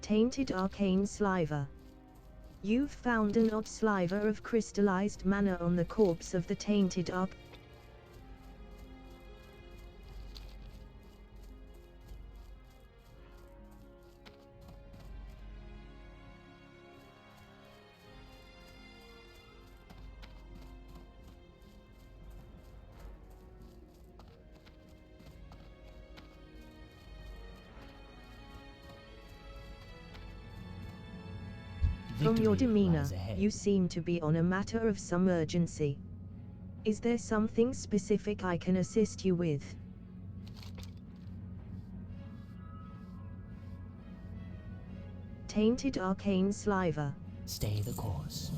Tainted arcane sliver. You've found an odd sliver of crystallized mana on the corpse of the tainted arc. From your demeanor, you seem to be on a matter of some urgency. Is there something specific I can assist you with? Tainted arcane sliver. Stay the course.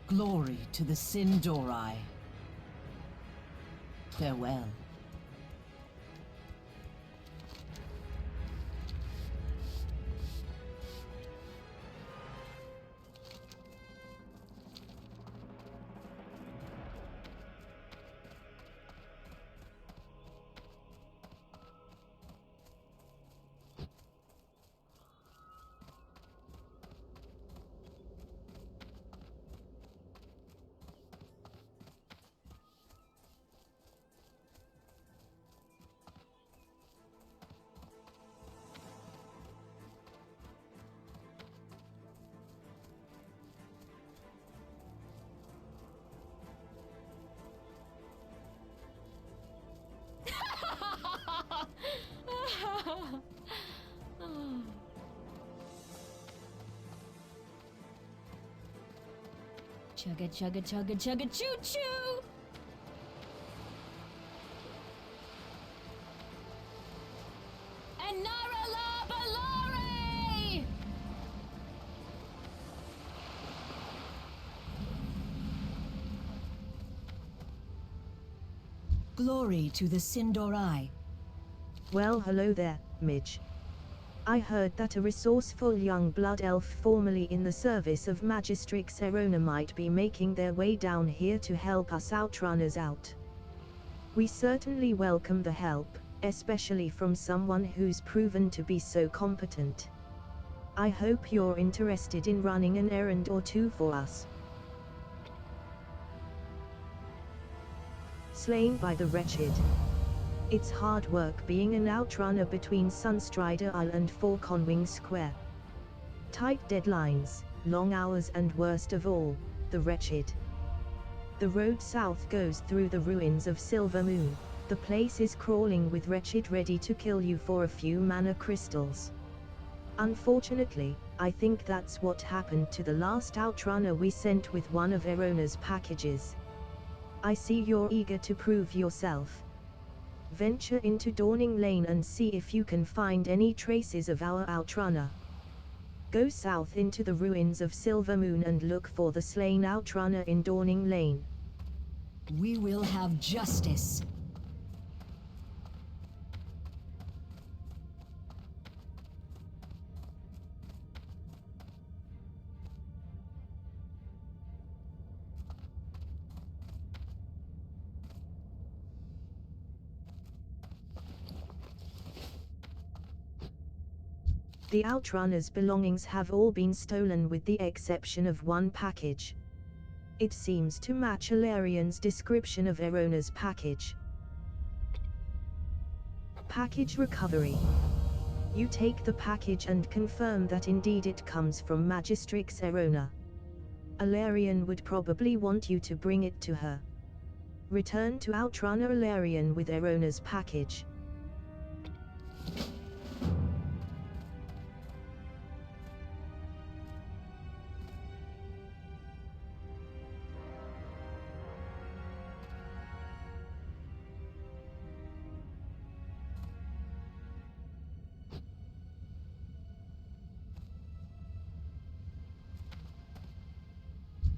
Glory to the Sindori. Farewell. Chugga chugga chugga chugga choo choo! And Nara la Balare! Glory to the Sindori. Well, hello there, Midge. I heard that a resourceful young blood elf formerly in the service of Magistrix Erona might be making their way down here to help us outrunners out. We certainly welcome the help, especially from someone who's proven to be so competent. I hope you're interested in running an errand or two for us. Slain by the wretched. It's hard work being an outrunner between Sunstrider Isle and Conwing Square. Tight deadlines, long hours, and worst of all, the wretched. The road south goes through the ruins of Silver Moon. The place is crawling with wretched ready to kill you for a few mana crystals. Unfortunately, I think that's what happened to the last outrunner we sent with one of Erona's packages. I see you're eager to prove yourself. Venture into Dawning Lane and see if you can find any traces of our outrunner. Go south into the ruins of Silver Moon and look for the slain outrunner in Dawning Lane. We will have justice. The outrunner's belongings have all been stolen with the exception of one package. It seems to match Alarian's description of Erona's package. Package recovery. You take the package and confirm that indeed it comes from Magistrix Erona. Alarian would probably want you to bring it to her. Return to Outrunner Alarian with Erona's package.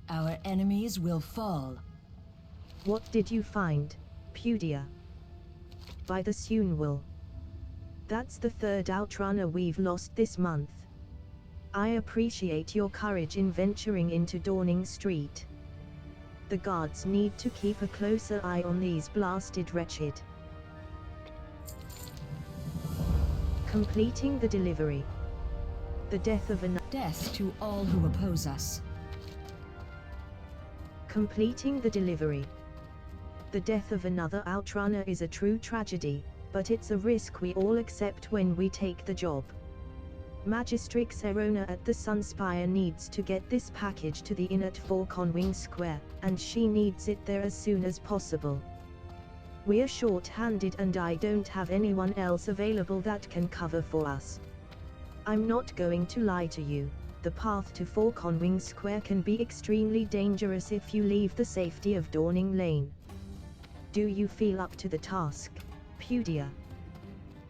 Our enemies will fall. What did you find, Pudia? By the Sunwell. That's the third outrunner we've lost this month. I appreciate your courage in venturing into Dawning Street. The guards need to keep a closer eye on these blasted wretched. Completing the delivery. The death of an Death to all who oppose us. Completing the delivery. The death of another outrunner is a true tragedy, but it's a risk we all accept when we take the job. Magistrix Erona at the Sunspire needs to get this package to the inn at 4 Conwing Square, and she needs it there as soon as possible. We're short-handed and I don't have anyone else available that can cover for us. I'm not going to lie to you, the path to 4 Conwing Square can be extremely dangerous if you leave the safety of Dawning Lane. Do you feel up to the task, Pudia?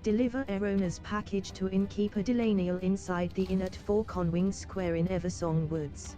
Deliver Erona's package to innkeeper Delaniel inside the inn at 4 Conwing Square in Eversong Woods.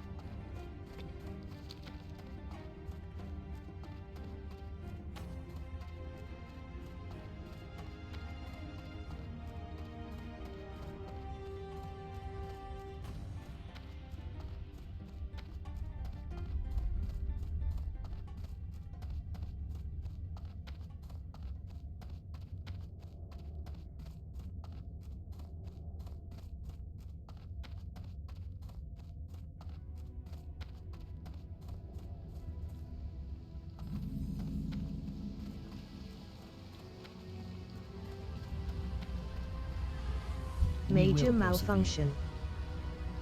Major malfunction.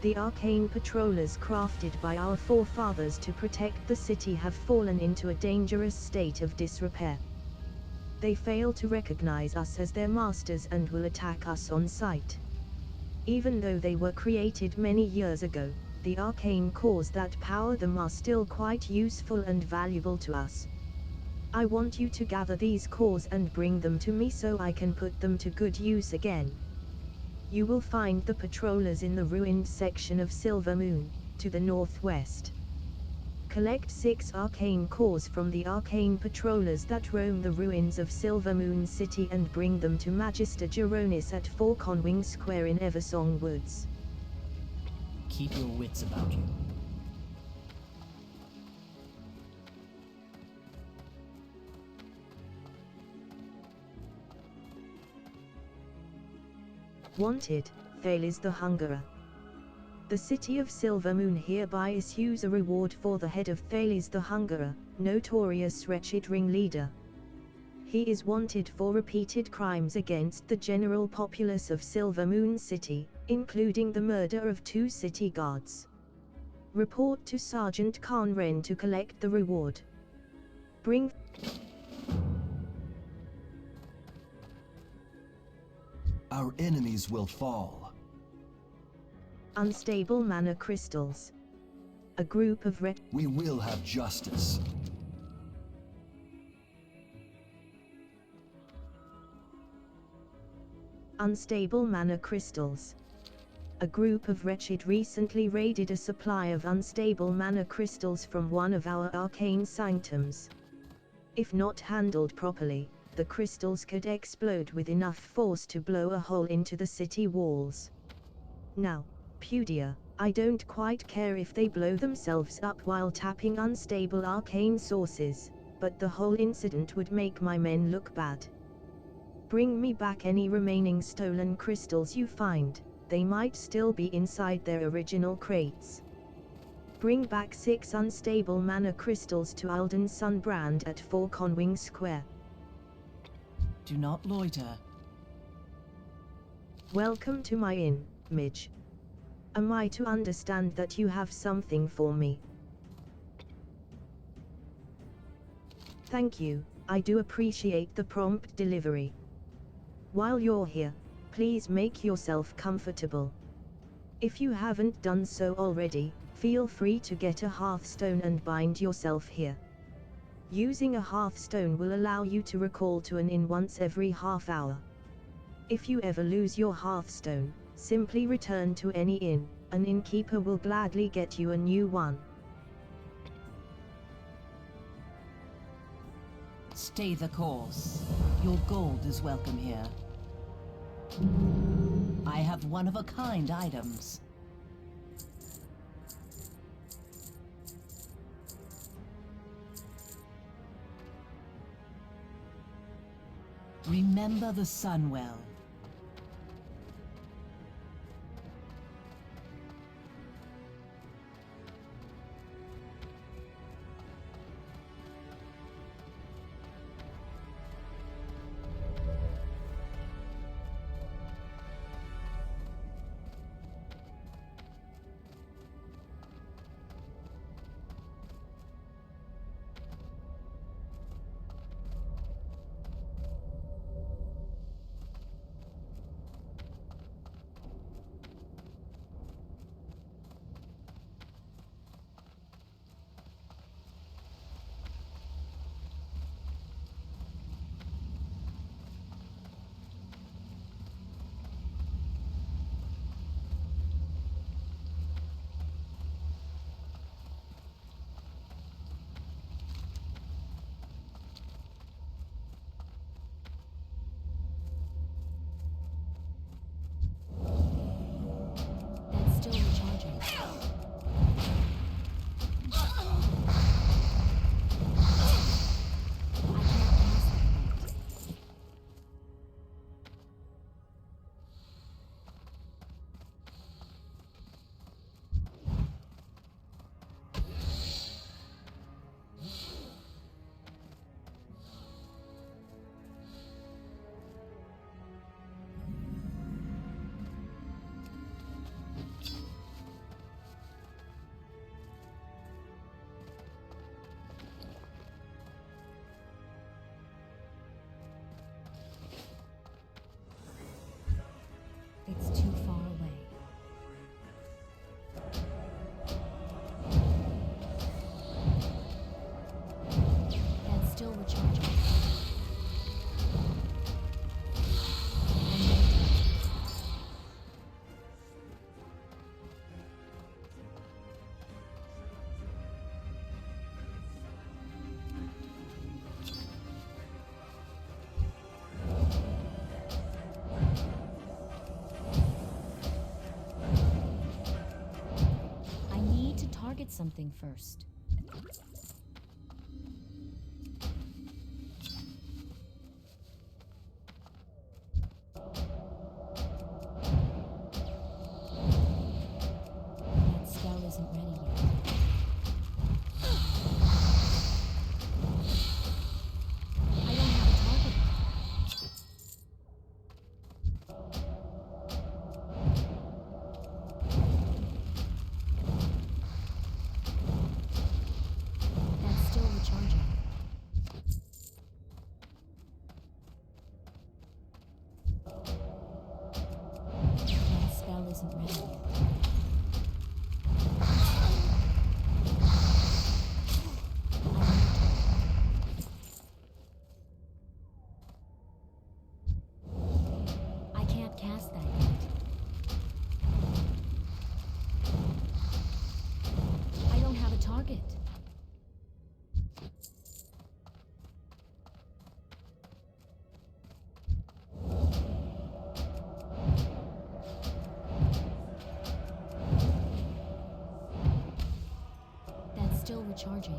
The arcane patrollers crafted by our forefathers to protect the city have fallen into a dangerous state of disrepair. They fail to recognize us as their masters and will attack us on sight. Even though they were created many years ago, the arcane cores that power them are still quite useful and valuable to us. I want you to gather these cores and bring them to me so I can put them to good use again. You will find the patrollers in the ruined section of Silver Moon, to the northwest. Collect 6 arcane cores from the arcane patrollers that roam the ruins of Silver Moon City and bring them to Magister Geronis at 4 Conwing Square in Eversong Woods. Keep your wits about you. Wanted, Thales the Hungerer. The city of Silver Moon hereby issues a reward for the head of Thales the Hungerer, notorious wretched ringleader. He is wanted for repeated crimes against the general populace of Silver Moon City, including the murder of 2 city guards. Report to Sergeant Khan Ren to collect the reward. Bring Our enemies will fall. unstable mana crystals. A group of We will have justice. unstable mana crystals. A group of wretched recently raided a supply of unstable mana crystals from one of our arcane sanctums. If not handled properly, the crystals could explode with enough force to blow a hole into the city walls. Now, Pudia, I don't quite care if they blow themselves up while tapping unstable arcane sources, but the whole incident would make my men look bad. Bring me back any remaining stolen crystals you find, they might still be inside their original crates. Bring back 6 unstable mana crystals to Alden Sunbrand at 4 Conwing Square. Do not loiter. Welcome to my inn, Midge. Am I to understand that you have something for me? Thank you, I do appreciate the prompt delivery. While you're here, please make yourself comfortable. If you haven't done so already, feel free to get a hearthstone and bind yourself here. Using a hearthstone will allow you to recall to an inn once every half hour. If you ever lose your hearthstone, simply return to any inn, an innkeeper will gladly get you a new one. Stay the course. Your gold is welcome here. I have one-of-a-kind items. Remember the sun well. That's still recharging. I can't pass that yet. It's too far away. That's still recharging. I need to target something first. That spell isn't ready yet. I don't have a target. That's still recharging. That spell isn't ready yet. I can't cast that yet. I don't have a target. That's still recharging.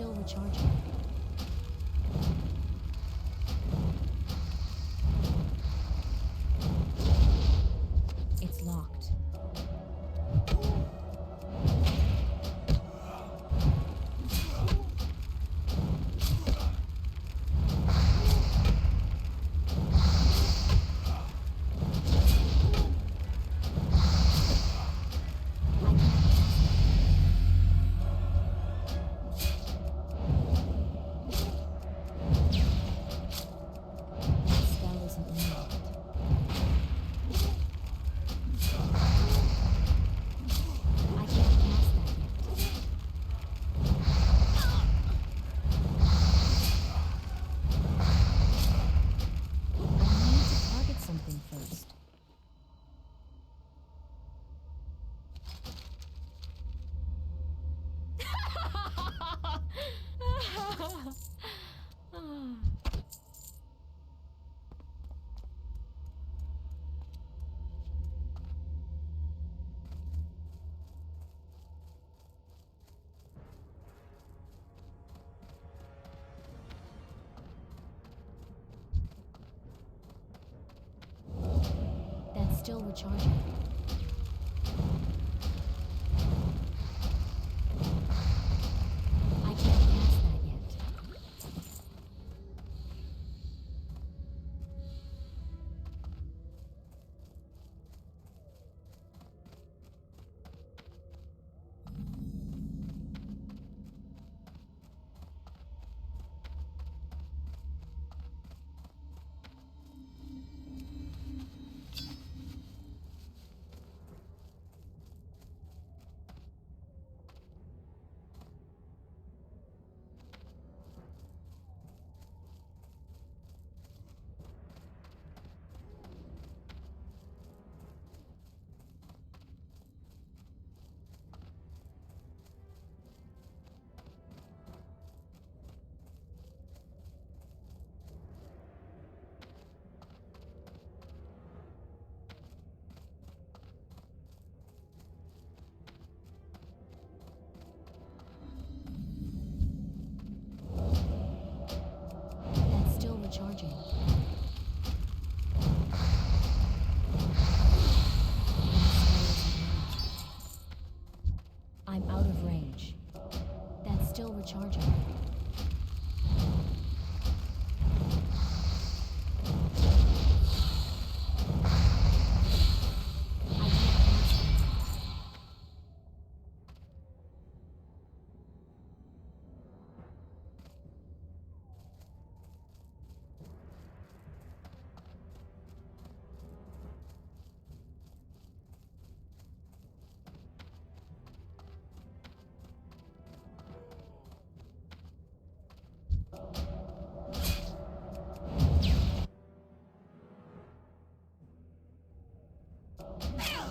still recharging. It's locked. That's still recharging. I can't pass that yet. That's still recharging. I'm out of range. That's still recharging.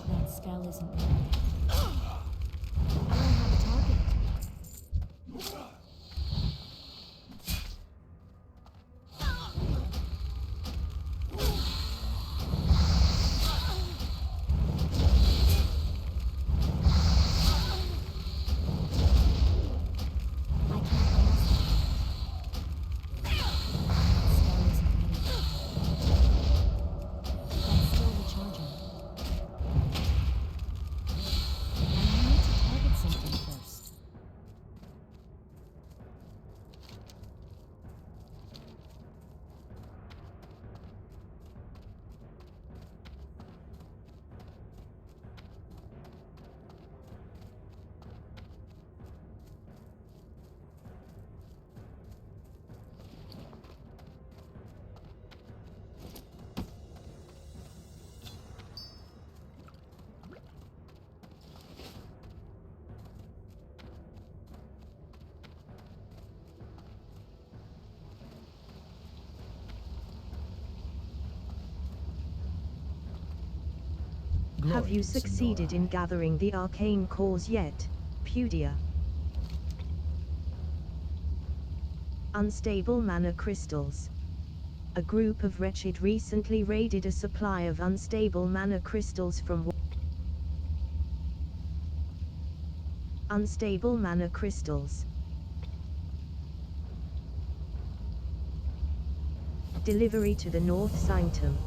That spell isn't ready. I don't have a target. I can't pass it. That spell isn't ready. That's still recharging. I need to target something first. Have you Glory, succeeded Signora. in gathering the arcane cores yet, Pudia? Unstable mana crystals. A group of wretched recently raided a supply of unstable mana crystals from unstable mana crystals. Delivery to the North Sanctum.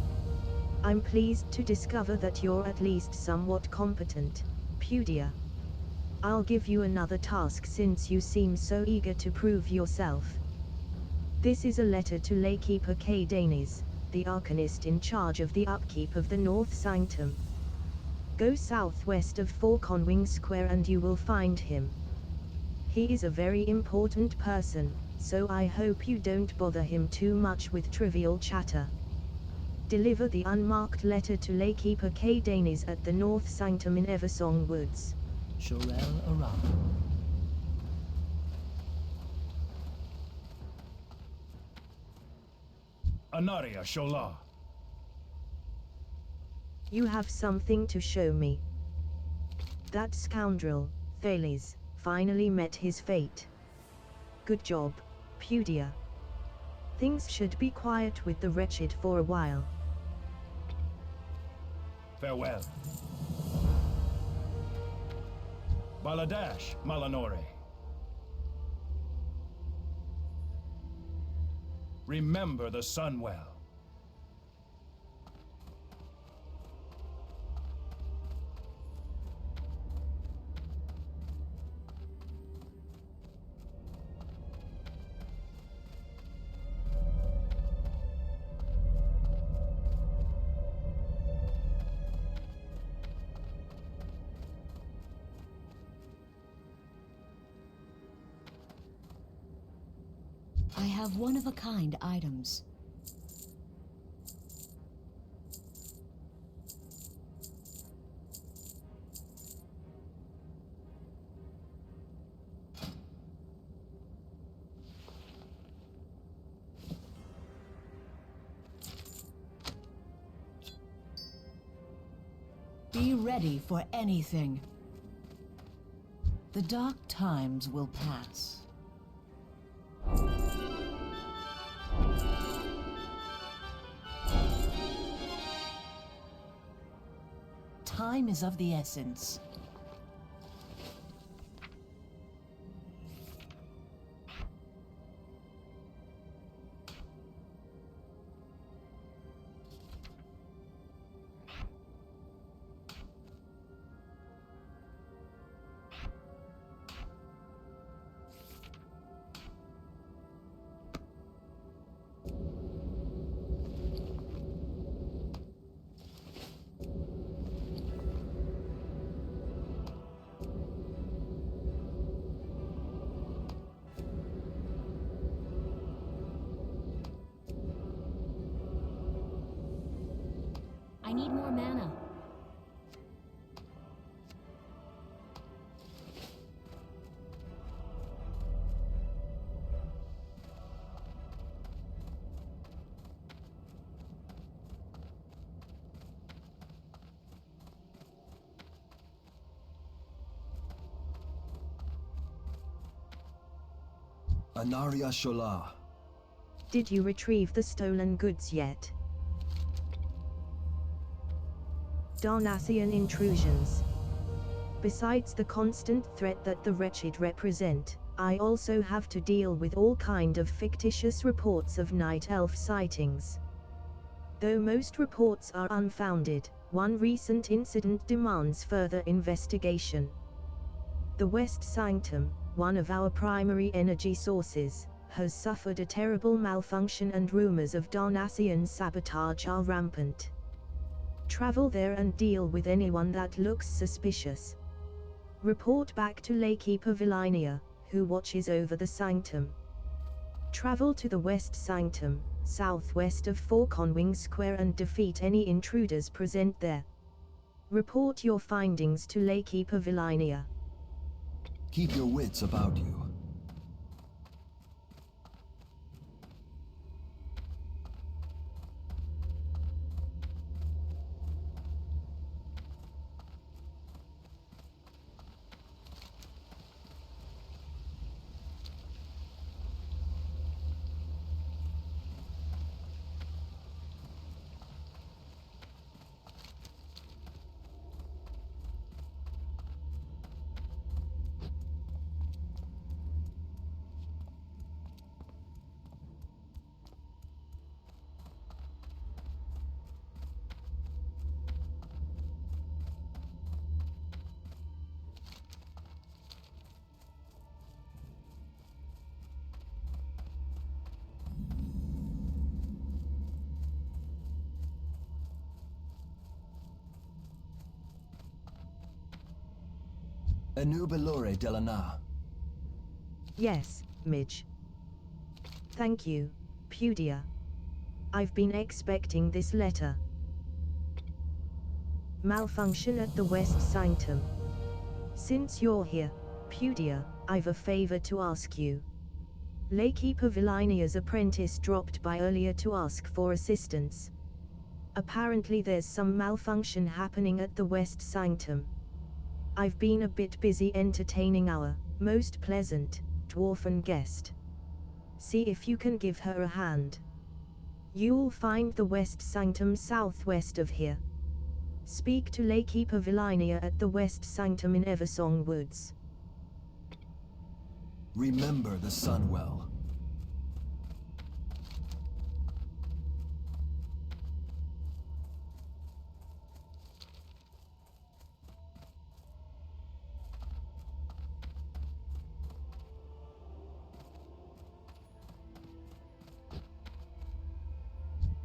I'm pleased to discover that you're at least somewhat competent, Pudia. I'll give you another task since you seem so eager to prove yourself. This is a letter to Laykeeper K. Danes, the Arcanist in charge of the upkeep of the North Sanctum. Go southwest of Four Conwing Square and you will find him. He is a very important person, so I hope you don't bother him too much with trivial chatter. Deliver the unmarked letter to Laykeeper K. Danes at the North Sanctum in Eversong Woods. Shorel Aram. Anaria Shola. You have something to show me. That scoundrel, Thales, finally met his fate. Good job, Pudia. Things should be quiet with the wretched for a while. Farewell. Baladash Malanore. Remember the sun well. I have one-of-a-kind items. Be ready for anything. The dark times will pass. Time is of the essence. I need more mana. Anaria Shola. Did you retrieve the stolen goods yet? Darnassian intrusions. Besides the constant threat that the wretched represent, I also have to deal with all kind of fictitious reports of night elf sightings. Though most reports are unfounded, one recent incident demands further investigation. The West Sanctum, one of our primary energy sources, has suffered a terrible malfunction and rumors of Darnassian sabotage are rampant. Travel there and deal with anyone that looks suspicious. Report back to Laykeeper Vilinia, who watches over the sanctum. Travel to the West Sanctum, southwest of Four Conwing Square and defeat any intruders present there. Report your findings to Laykeeper Vilinia. Keep your wits about you. Enubilore Delana. Yes, Midge. Thank you, Pudia. I've been expecting this letter. Malfunction at the West Sanctum. Since you're here, Pudia, I've a favor to ask you. Laykeeper Vilinia's apprentice dropped by earlier to ask for assistance. Apparently there's some malfunction happening at the West Sanctum. I've been a bit busy entertaining our most pleasant dwarfen guest. See if you can give her a hand. You'll find the West Sanctum southwest of here. Speak to Laykeeper Vilinia at the West Sanctum in Eversong Woods. Remember the Sunwell.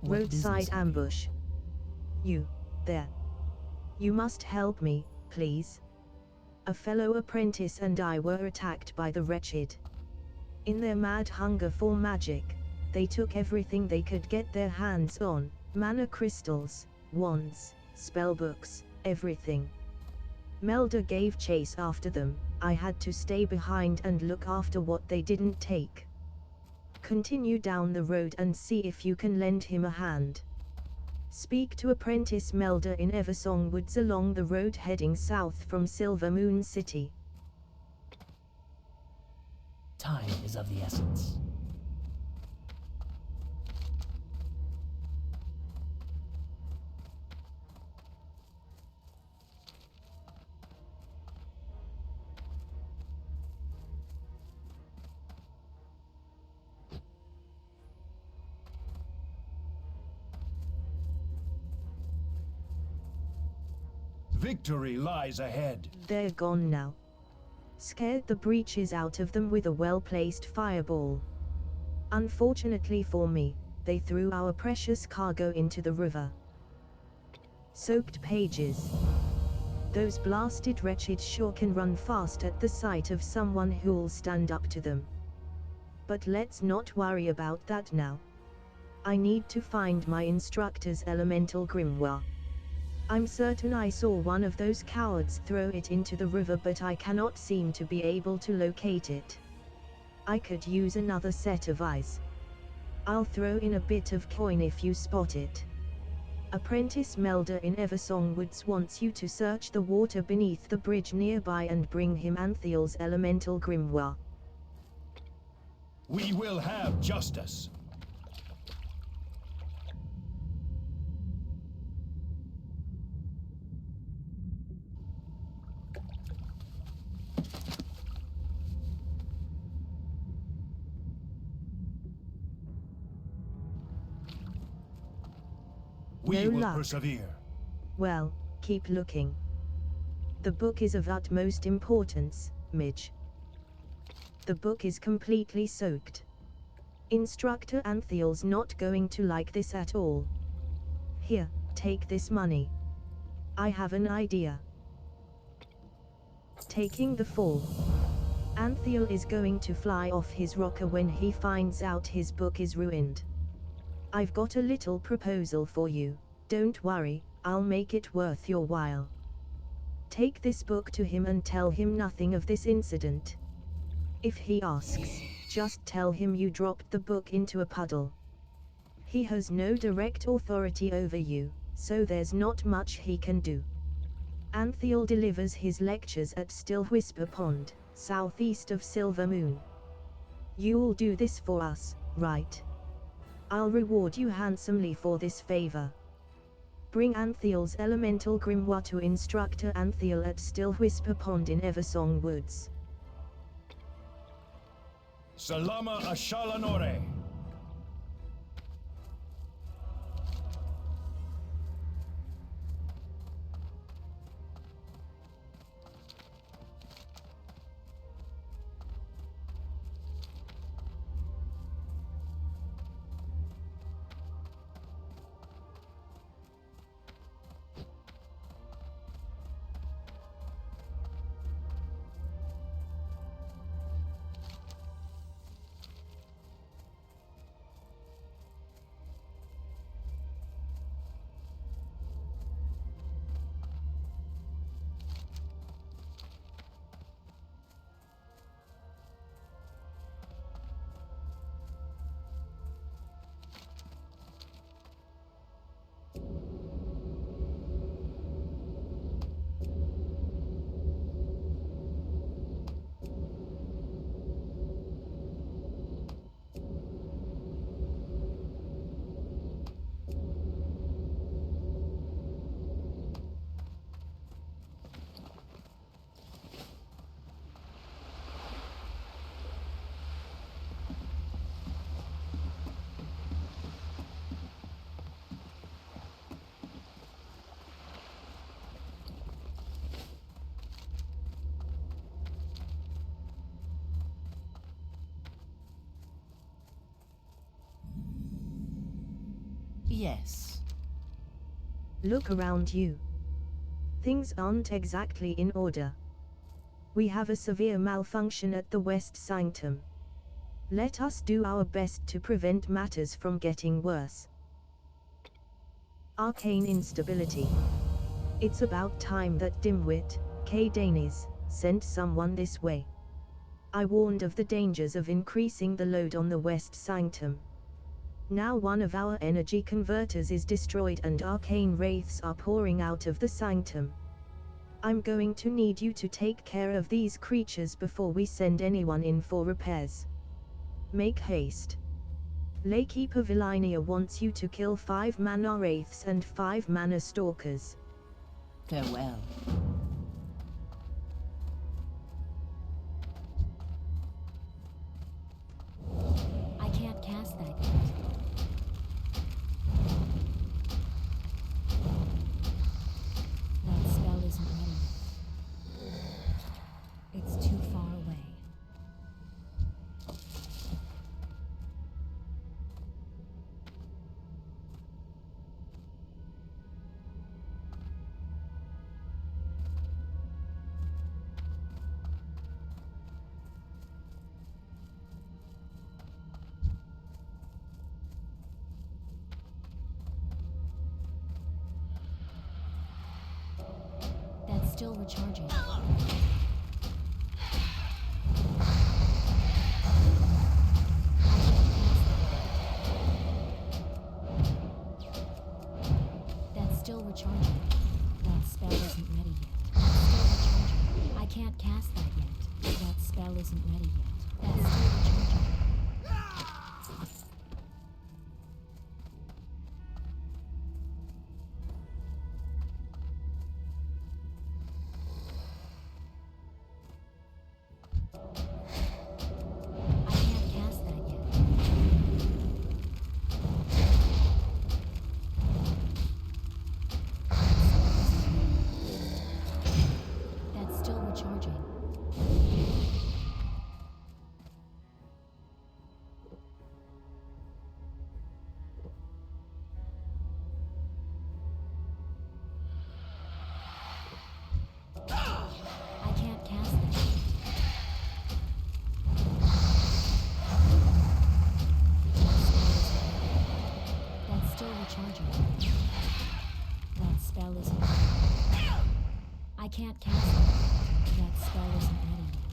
What Roadside business have you? ambush. You, there. You must help me, please. A fellow apprentice and I were attacked by the wretched. In their mad hunger for magic, they took everything they could get their hands on, mana crystals, wands, spellbooks, everything. Melda gave chase after them, I had to stay behind and look after what they didn't take. Continue down the road and see if you can lend him a hand. Speak to Apprentice Melda in Eversong Woods along the road heading south from Silver Moon City. Time is of the essence. Victory lies ahead. They're gone now. Scared the breeches out of them with a well-placed fireball. Unfortunately for me, they threw our precious cargo into the river. Soaked pages. Those blasted wretches sure can run fast at the sight of someone who'll stand up to them. But let's not worry about that now. I need to find my instructor's elemental grimoire. I'm certain I saw one of those cowards throw it into the river, but I cannot seem to be able to locate it. I could use another set of eyes. I'll throw in a bit of coin if you spot it. Apprentice Melda in Eversong Woods wants you to search the water beneath the bridge nearby and bring him Anthiel's elemental grimoire. We will have justice. We No will luck. persevere. Well, keep looking. The book is of utmost importance, Midge. The book is completely soaked. Instructor Anthiel's not going to like this at all. Here, take this money. I have an idea. Taking the fall. Anthiel is going to fly off his rocker when he finds out his book is ruined. I've got a little proposal for you, don't worry, I'll make it worth your while. Take this book to him and tell him nothing of this incident. If he asks, just tell him you dropped the book into a puddle. He has no direct authority over you, so there's not much he can do. Anthiel delivers his lectures at Still Whisper Pond, southeast of Silver Moon. You'll do this for us, right? I'll reward you handsomely for this favor. Bring Anthiel's elemental grimoire to Instructor Anthiel at Still Whisper Pond in Eversong Woods. Salama Ashalanore. Yes. Look around you. Things aren't exactly in order. We have a severe malfunction at the West Sanctum. Let us do our best to prevent matters from getting worse. Arcane instability. It's about time that dimwit, K. Danes, sent someone this way. I warned of the dangers of increasing the load on the West Sanctum. Now one of our energy converters is destroyed and arcane wraiths are pouring out of the Sanctum. I'm going to need you to take care of these creatures before we send anyone in for repairs. Make haste. Laykeeper Villinia wants you to kill 5 mana wraiths and 5 mana stalkers. Farewell. I can't cast that yet. That spell isn't ready. It's too far away. That's still recharging. That's still recharging. That spell isn't ready yet. That's still recharging. I can't cast that yet. That spell isn't ready yet. That's still recharging. I can't cast that yet. That's still recharging. I can't cast that. That's still recharging. That spell isn't ready. I can't cast it. That spell isn't ready yet.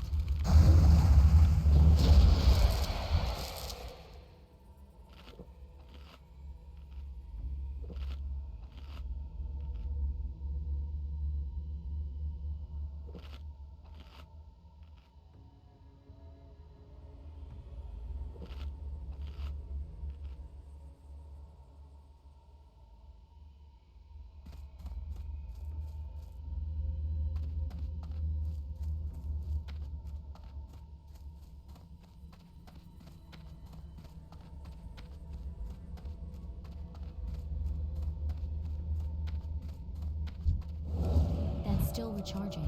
That's still recharging.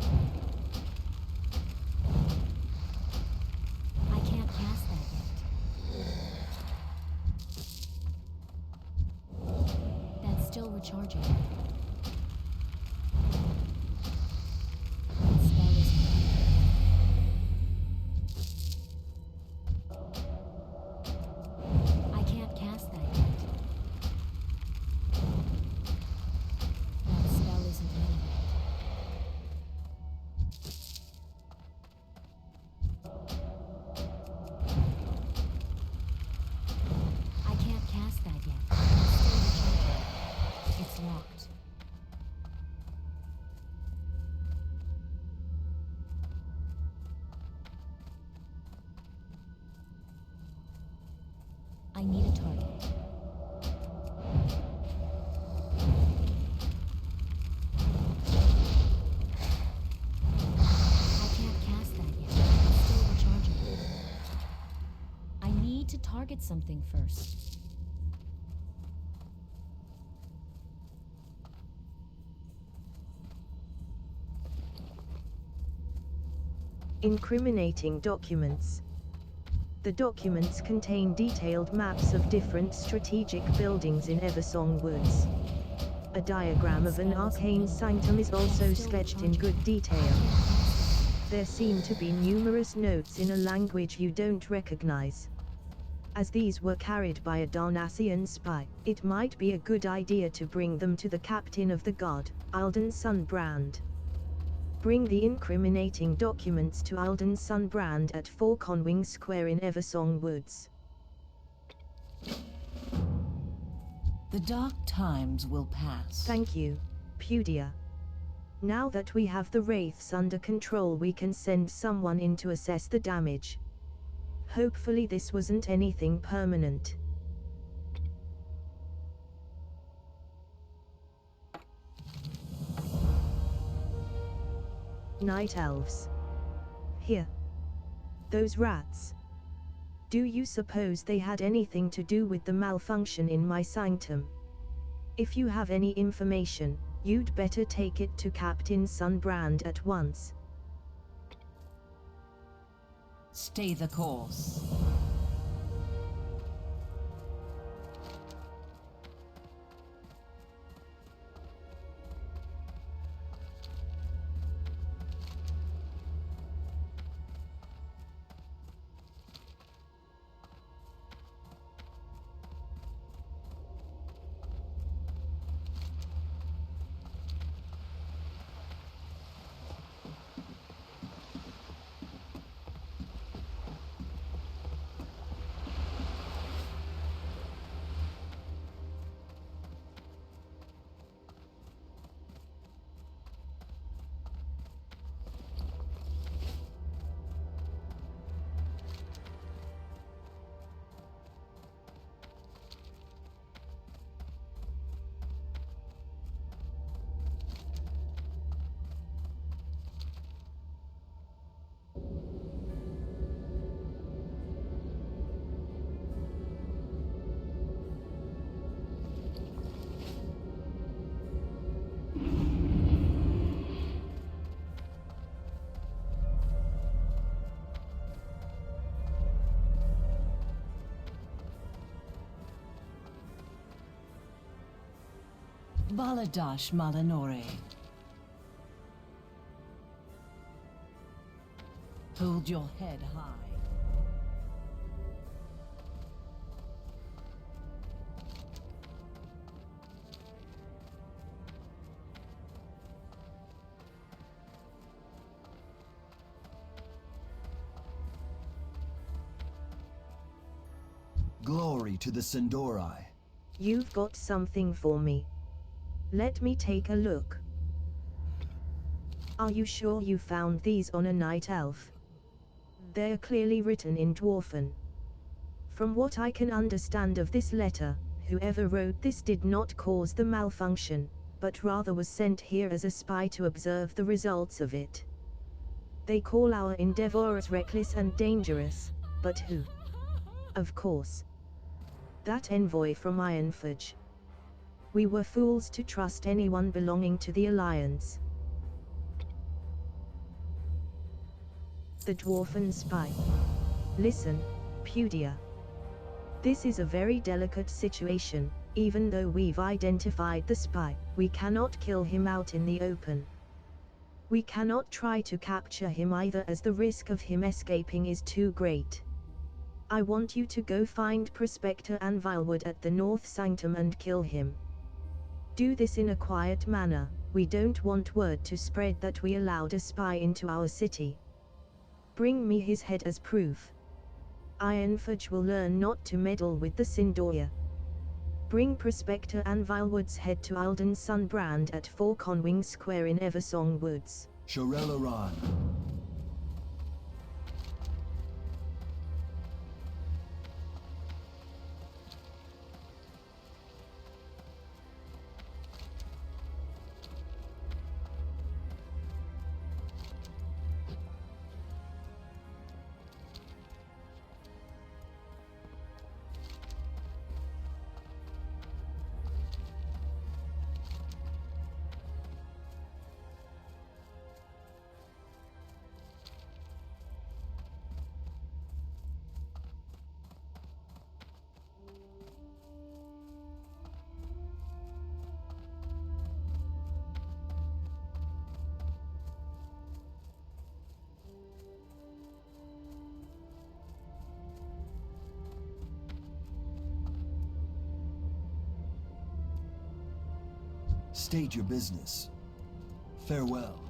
I can't cast that yet. That's still recharging. That spell isn't ready. I can't cast that yet. That spell isn't ready yet. I can't cast that yet. It's still recharging. It's locked. I need a target. I can't cast that yet. It's still recharging. I need to target something first. Incriminating documents. The documents contain detailed maps of different strategic buildings in Eversong Woods. A diagram of an arcane sanctum is also sketched in good detail. There seem to be numerous notes in a language you don't recognize. As these were carried by a Darnassian spy, it might be a good idea to bring them to the captain of the guard, Alden Sunbrand. Bring the incriminating documents to Alden Sunbrand at 4 Conwing Square in Eversong Woods. The dark times will pass. Thank you, Pudia. Now that we have the wraiths under control, we can send someone in to assess the damage. Hopefully this wasn't anything permanent. Night elves. Here. Those rats. Do you suppose they had anything to do with the malfunction in my sanctum? If you have any information, you'd better take it to Captain Sunbrand at once. Stay the course. Baladash Malanore. Hold your head high. Glory to the Sindori. You've got something for me. Let me take a look. Are you sure you found these on a night elf? They're clearly written in Dwarfen. From what I can understand of this letter, whoever wrote this did not cause the malfunction, but rather was sent here as a spy to observe the results of it. They call our endeavors reckless and dangerous, but who? Of course. That envoy from Ironforge. We were fools to trust anyone belonging to the Alliance. The Dwarfen spy. Listen, Pudia. This is a very delicate situation. Even though we've identified the spy, we cannot kill him out in the open. We cannot try to capture him either, as the risk of him escaping is too great. I want you to go find Prospector Anvilwood at the North Sanctum and kill him. Do this in a quiet manner. We don't want word to spread that we allowed a spy into our city. Bring me his head as proof. Ironforge will learn not to meddle with the Sindoya. Bring Prospector Anvilwood's head to Alden Sunbrand at 4 Conwing Square in Eversong Woods. Shorel Aran. State your business. Farewell.